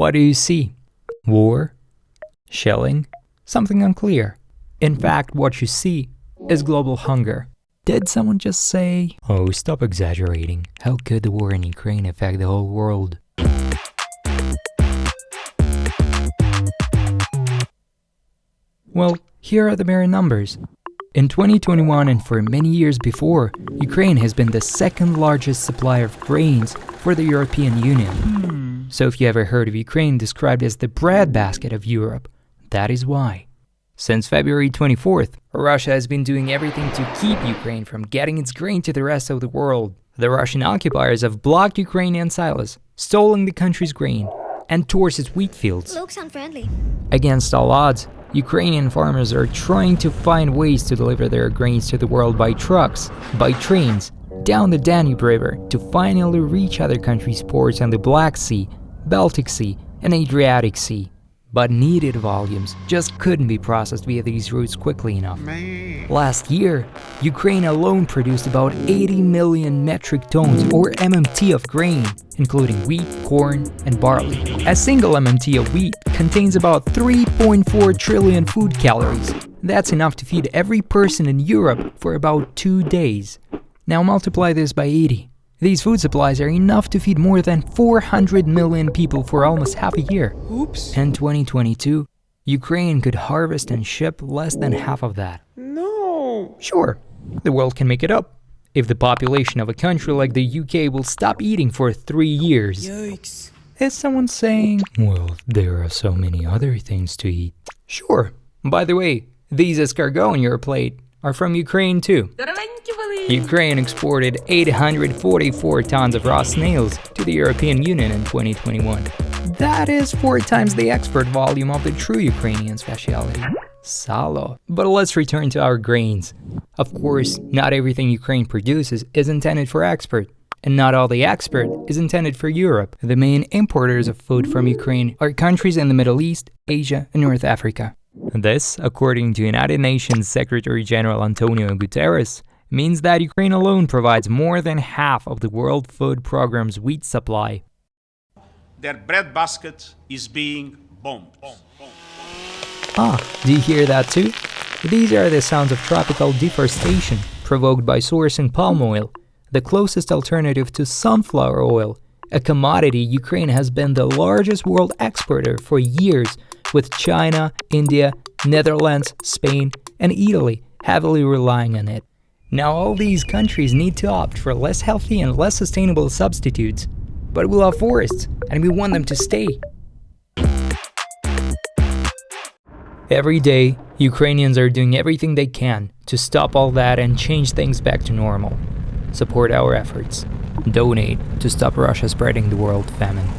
What do you see? War? Shelling? Something unclear. In fact, what you see is global hunger. Did someone just say, "Oh, stop exaggerating. How could the war in Ukraine affect the whole world?" Well, here are the mere numbers. In 2021 and for many years before, Ukraine has been the second largest supplier of grains for the European Union. So if you ever heard of Ukraine described as the breadbasket of Europe, that is why. Since February 24th, Russia has been doing everything to keep Ukraine from getting its grain to the rest of the world. The Russian occupiers have blocked Ukrainian silos, stolen the country's grain, and torched its wheat fields. Looks unfriendly. Against all odds, Ukrainian farmers are trying to find ways to deliver their grains to the world by trucks, by trains, down the Danube River to finally reach other countries' ports on the Black Sea, Baltic Sea, and Adriatic Sea. But needed volumes just couldn't be processed via these routes quickly enough. Last year, Ukraine alone produced about 80 million metric tons or MMT of grain, including wheat, corn, and barley. A single MMT of wheat contains about 3.4 trillion food calories. That's enough to feed every person in Europe for about 2 days. Now multiply this by 80. These food supplies are enough to feed more than 400 million people for almost half a year. Oops. In 2022, Ukraine could harvest and ship less than half of that. No. Sure, the world can make it up. If the population of a country like the UK will stop eating for 3 years. Yikes. Is someone saying, well, there are so many other things to eat? Sure. By the way, these escargots on your plate are from Ukraine too. Ukraine exported 844 tons of raw snails to the European Union in 2021. That is 4 times the export volume of the true Ukrainian specialty, salo. But let's return to our grains. Of course, not everything Ukraine produces is intended for export, and not all the export is intended for Europe. The main importers of food from Ukraine are countries in the Middle East, Asia, and North Africa. This, according to United Nations Secretary General Antonio Guterres, means that Ukraine alone provides more than half of the World Food Programme's wheat supply. Their breadbasket is being bombed. Do you hear that too? These are the sounds of tropical deforestation provoked by sourcing palm oil, the closest alternative to sunflower oil, a commodity Ukraine has been the largest world exporter for years, with China, India, Netherlands, Spain, and Italy heavily relying on it. Now all these countries need to opt for less healthy and less sustainable substitutes. But we love forests, and we want them to stay. Every day, Ukrainians are doing everything they can to stop all that and change things back to normal. Support our efforts. Donate to stop Russia spreading the world famine.